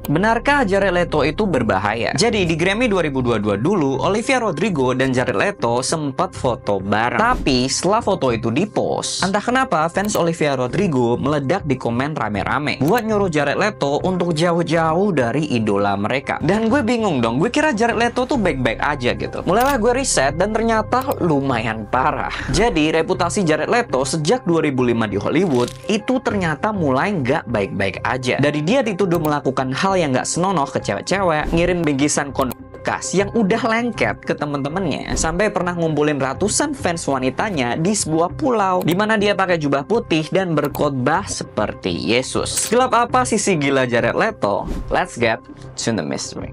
Benarkah Jared Leto itu berbahaya? Jadi di Grammy 2022 dulu, Olivia Rodrigo dan Jared Leto sempat foto bareng. Tapi setelah foto itu dipost, entah kenapa fans Olivia Rodrigo meledak di komen rame-rame buat nyuruh Jared Leto untuk jauh-jauh dari idola mereka. Dan gue bingung dong, gue kira Jared Leto tuh baik-baik aja gitu. Mulailah gue riset dan ternyata lumayan parah. Jadi reputasi Jared Leto sejak 2005 di Hollywood itu ternyata mulai nggak baik-baik aja. Dari dia dituduh melakukan hal yang nggak senonoh ke cewek-cewek, ngirim bingkisan bekas yang udah lengket ke temen-temennya, sampai pernah ngumpulin ratusan fans wanitanya di sebuah pulau di mana dia pakai jubah putih dan berkhotbah seperti Yesus. Gelap apa sisi gila Jared Leto? Let's get to the mystery.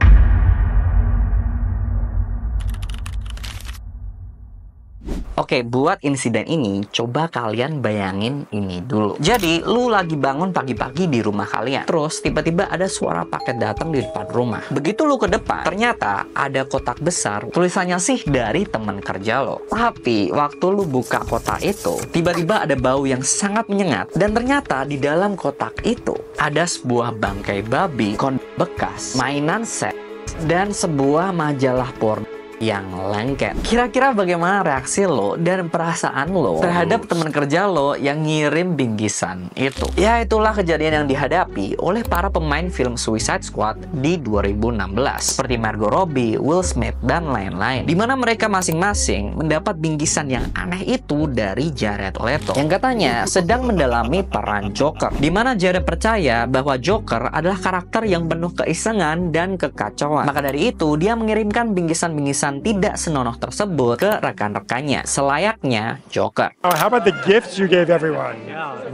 Oke, buat insiden ini, coba kalian bayangin ini dulu. Jadi, lu lagi bangun pagi-pagi di rumah kalian. Terus, tiba-tiba ada suara paket datang di depan rumah. Begitu lu ke depan, ternyata ada kotak besar. Tulisannya sih dari teman kerja lo. Tapi, waktu lu buka kotak itu, tiba-tiba ada bau yang sangat menyengat. Dan ternyata di dalam kotak itu, ada sebuah bangkai babi, kondom bekas, mainan seks, dan sebuah majalah porno yang lengket. Kira-kira bagaimana reaksi lo dan perasaan lo terhadap teman kerja lo yang ngirim bingkisan itu? Ya, itulah kejadian yang dihadapi oleh para pemain film Suicide Squad di 2016 seperti Margot Robbie, Will Smith, dan lain-lain, di mana mereka masing-masing mendapat bingkisan yang aneh itu dari Jared Leto yang katanya sedang mendalami peran Joker, di mana Jared percaya bahwa Joker adalah karakter yang penuh keisengan dan kekacauan. Maka dari itu dia mengirimkan bingkisan-bingkisan tidak senonoh tersebut ke rekan-rekannya, selayaknya Joker. Oh, how about the gifts you gave everyone?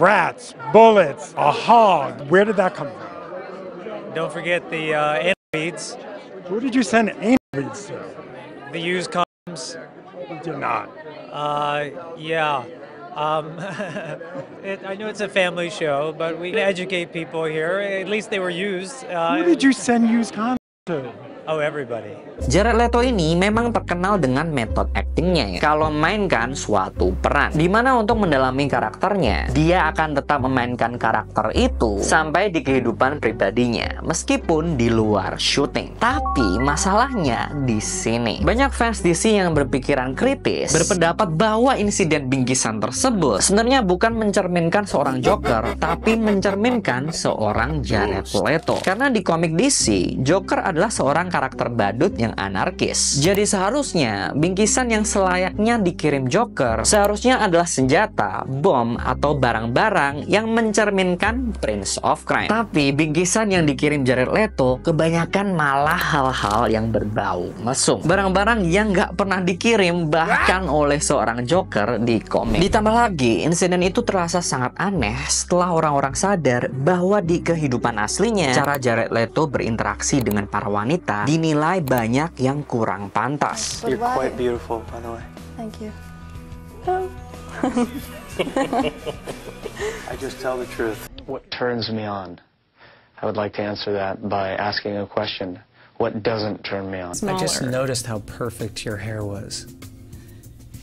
Rats, bullets, a hog. Where did that come from? Don't forget the anal beads. Who did you send anal beads to? The used condoms. You did not. Yeah. I know it's a family show, but we educate people here. At least they were used. Who did you send used condoms to? Oh, everybody. Jared Leto ini memang terkenal dengan metode aktingnya ya. Kalau mainkan suatu peran, dimana untuk mendalami karakternya, dia akan tetap memainkan karakter itu sampai di kehidupan pribadinya, meskipun di luar syuting. Tapi masalahnya di sini, banyak fans DC yang berpikiran kritis berpendapat bahwa insiden bingkisan tersebut sebenarnya bukan mencerminkan seorang Joker, tapi mencerminkan seorang Jared Leto. Karena di komik DC, Joker adalah seorang karakter badut yang anarkis. Jadi seharusnya bingkisan yang selayaknya dikirim Joker seharusnya adalah senjata, bom, atau barang-barang yang mencerminkan Prince of Crime. Tapi bingkisan yang dikirim Jared Leto kebanyakan malah hal-hal yang berbau mesum. Barang-barang yang nggak pernah dikirim bahkan oleh seorang Joker di komik. Ditambah lagi, insiden itu terasa sangat aneh setelah orang-orang sadar bahwa di kehidupan aslinya cara Jared Leto berinteraksi dengan para wanita dinilai banyak yang kurang pantas. You're quite beautiful, by the way. Thank you. I just tell the truth. What turns me on? I would like to answer that by asking a question. What doesn't turn me on? Smaller. I just noticed how perfect your hair was.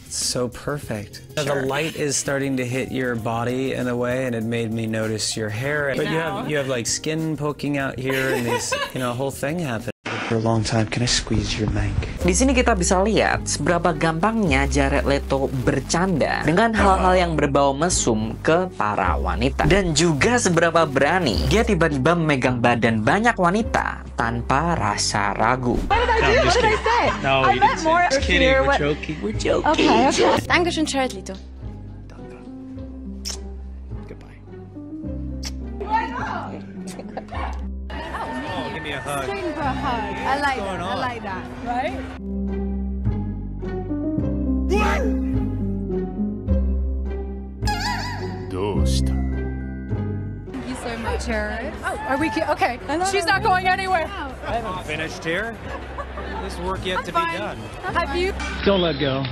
It's so perfect. The light is starting to hit your body in a way, and it made me notice your hair. But you have like skin poking out here, and these, a whole thing happened. For a long time, can I squeeze your mic? Di sini kita bisa lihat seberapa gampangnya Jared Leto bercanda dengan hal-hal yang berbau mesum ke para wanita, dan juga seberapa berani dia tiba-tiba memegang badan banyak wanita tanpa rasa ragu. What did I do? What did I say? No, I meant more here. We're joking. We're joking. Okay. Dankeschön, Jared Leto. Goodbye. Give me a hug. Straight for a hug. I like that. I like that. Right? Thank you so much, Jared. Oh, are we okay? She's not going anywhere. I haven't finished here. There's work yet to be done. Have you? Don't let go.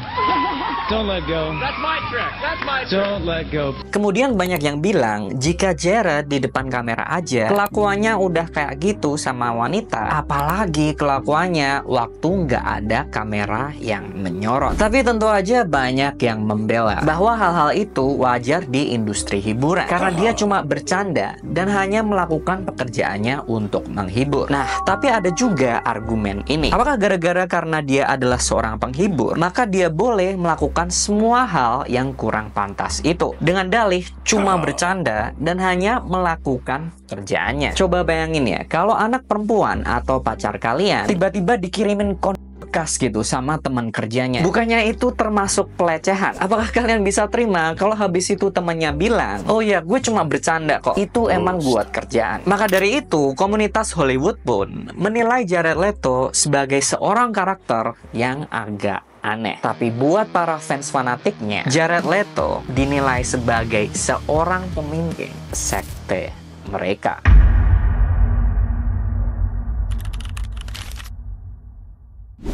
Don't let go. That's my trick. That's my trick. Don't let go. Kemudian banyak yang bilang jika Jared di depan kamera aja kelakuannya udah kayak gitu sama wanita, apalagi kelakuannya waktu nggak ada kamera yang menyorot. Tapi tentu aja banyak yang membela bahwa hal-hal itu wajar di industri hiburan karena dia cuma bercanda dan hanya melakukan pekerjaannya untuk menghibur. Nah, tapi ada juga argumen ini. Apakah gara-gara karena dia adalah seorang penghibur, maka dia boleh melakukan semua hal yang kurang pantas itu dengan dalih cuma bercanda dan hanya melakukan kerjaannya? Coba bayangin ya, kalau anak perempuan atau pacar kalian tiba-tiba dikirimin bekas gitu sama teman kerjanya, bukannya itu termasuk pelecehan? Apakah kalian bisa terima kalau habis itu temannya bilang, oh ya gue cuma bercanda kok, itu emang buat kerjaan? Maka dari itu komunitas Hollywood pun menilai Jared Leto sebagai seorang karakter yang agak aneh. Tapi buat para fans fanatiknya, Jared Leto dinilai sebagai seorang pemimpin sekte mereka.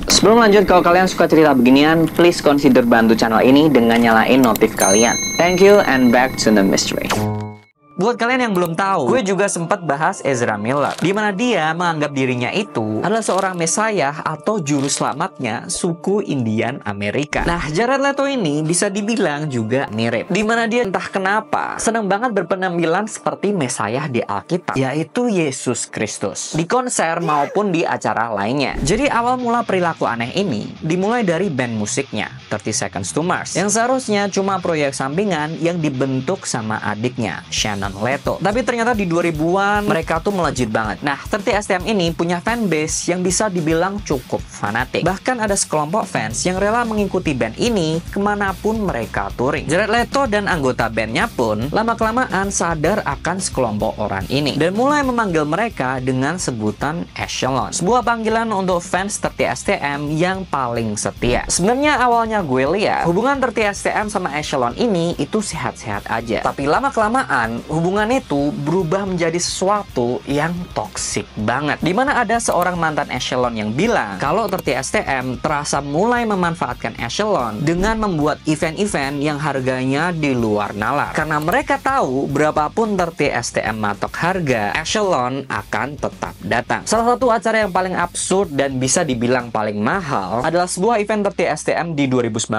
Sebelum lanjut, kalau kalian suka cerita beginian, please consider bantu channel ini dengan nyalain notif kalian. Thank you and back to the mystery. Buat kalian yang belum tahu, gue juga sempat bahas Ezra Miller, di mana dia menganggap dirinya itu adalah seorang mesayah atau juru selamatnya suku Indian Amerika. Nah, Jared Leto ini bisa dibilang juga mirip, di mana dia entah kenapa senang banget berpenampilan seperti mesayah di Alkitab, yaitu Yesus Kristus, di konser maupun di acara lainnya. Jadi awal mula perilaku aneh ini dimulai dari band musiknya 30 Seconds to Mars, yang seharusnya cuma proyek sampingan yang dibentuk sama adiknya, Shannon Leto. Tapi ternyata di 2000-an mereka tuh melejit banget. Nah, 30 STM ini punya fanbase yang bisa dibilang cukup fanatik. Bahkan ada sekelompok fans yang rela mengikuti band ini kemanapun mereka touring. Jared Leto dan anggota bandnya pun lama-kelamaan sadar akan sekelompok orang ini dan mulai memanggil mereka dengan sebutan Echelon, sebuah panggilan untuk fans 30 STM yang paling setia. Sebenarnya awalnya gue lihat hubungan 30 STM sama Echelon ini itu sehat-sehat aja, tapi lama-kelamaan hubungan itu berubah menjadi sesuatu yang toksik banget, dimana ada seorang mantan Echelon yang bilang kalau 30 STM terasa mulai memanfaatkan Echelon dengan membuat event-event yang harganya di luar nalar, karena mereka tahu berapapun 30 STM matok harga, Echelon akan tetap datang. Salah satu acara yang paling absurd dan bisa dibilang paling mahal adalah sebuah event 30 STM di 2019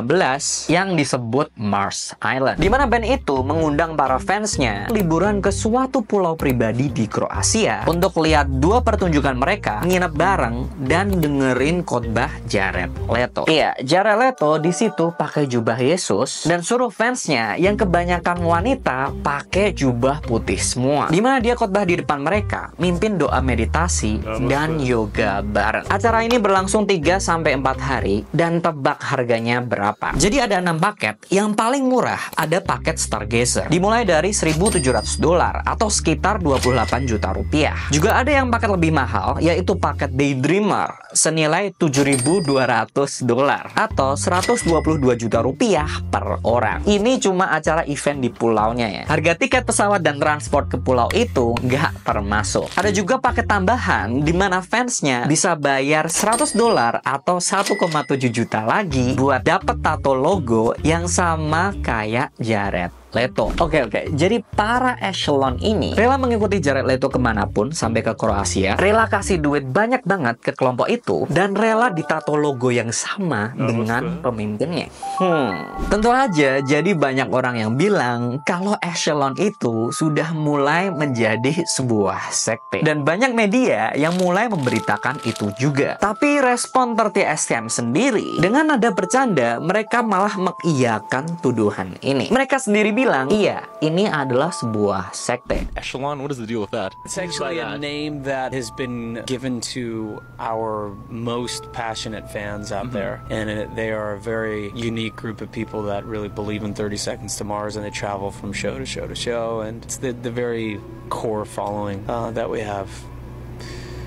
yang disebut Mars Island, dimana band itu mengundang para fansnya liburan ke suatu pulau pribadi di Kroasia untuk lihat dua pertunjukan mereka, nginep bareng dan dengerin khotbah Jared Leto. Iya, Jared Leto di situ pakai jubah Yesus dan suruh fansnya yang kebanyakan wanita pakai jubah putih semua, dimana dia khotbah di depan mereka, mimpin doa meditasi dan yoga bareng. Acara ini berlangsung 3-4 hari dan tebak harganya berapa? Jadi ada 6 paket. Yang paling murah ada paket Stargazer, dimulai dari $1.700 atau sekitar 28 juta rupiah. Juga ada yang paket lebih mahal, yaitu paket Daydreamer senilai $7.200 atau 122 juta rupiah per orang. Ini cuma acara event di pulaunya ya. Harga tiket pesawat dan transport ke pulau itu nggak termasuk. Ada juga paket tambahan di mana fansnya bisa bayar $100 atau 1,7 juta lagi buat dapet tato logo yang sama kayak Jared Leto. Oke, jadi para Echelon ini rela mengikuti Jared Leto kemanapun sampai ke Kroasia, rela kasih duit banyak banget ke kelompok itu, dan rela ditato logo yang sama dengan pemimpinnya. Tentu aja jadi banyak orang yang bilang kalau Echelon itu sudah mulai menjadi sebuah sekte, dan banyak media yang mulai memberitakan itu juga. Tapi respon 30 STM sendiri dengan nada bercanda, mereka malah mengiyakan tuduhan ini. Mereka sendiri bilang, iya, ini adalah sebuah sekte. Echelon, what is the deal with that? It's actually a name that has been given to our most passionate fans out there, and they are a very unique group of people that really believe in 30 Seconds to Mars, and they travel from show to show to show, and it's the very core following that we have.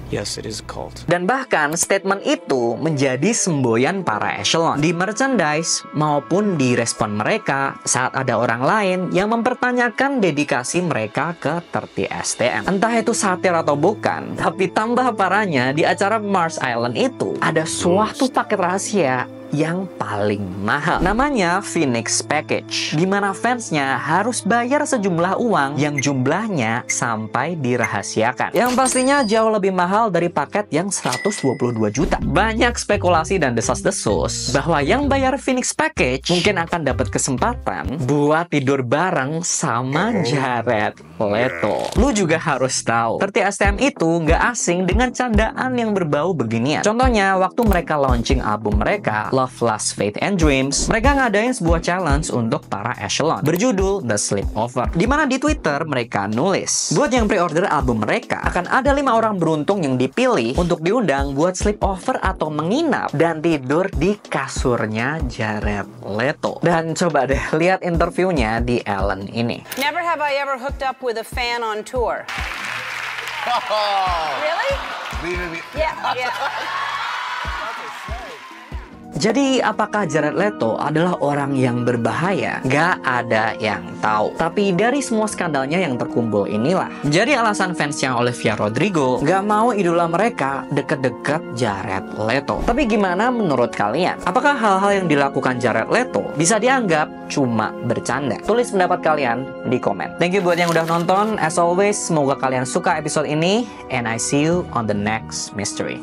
Yes, it is a cult. Dan bahkan statement itu menjadi semboyan para echelon di merchandise maupun di respon mereka saat ada orang lain yang mempertanyakan dedikasi mereka ke 30STM. Entah itu satir atau bukan, tapi tambah parahnya di acara Mars Island itu ada suatu paket rahasia yang paling mahal. Namanya Phoenix Package, di mana fansnya harus bayar sejumlah uang yang jumlahnya sampai dirahasiakan. Yang pastinya jauh lebih mahal dari paket yang 122 juta. Banyak spekulasi dan desas-desus bahwa yang bayar Phoenix Package mungkin akan dapat kesempatan buat tidur bareng sama Jared Leto. Lu juga harus tahu, 30STM itu nggak asing dengan candaan yang berbau beginian. Contohnya, waktu mereka launching album mereka, Love, Lust, Faith, and Dreams, mereka ngadain sebuah challenge untuk para echelon berjudul The Sleepover, di mana di Twitter mereka nulis, buat yang pre-order album mereka, akan ada 5 orang beruntung yang dipilih untuk diundang buat sleepover atau menginap dan tidur di kasurnya Jared Leto. Dan coba deh lihat interviewnya di Ellen ini. Never have I ever hooked up with a fan on tour. Really? Yeah, yeah. Jadi, apakah Jared Leto adalah orang yang berbahaya? Gak ada yang tahu. Tapi dari semua skandalnya yang terkumpul inilah jadi alasan fansnya Olivia Rodrigo gak mau idola mereka deket-deket Jared Leto. Tapi gimana menurut kalian? Apakah hal-hal yang dilakukan Jared Leto bisa dianggap cuma bercanda? Tulis pendapat kalian di komen. Thank you buat yang udah nonton. As always, semoga kalian suka episode ini. And I see you on the next mystery.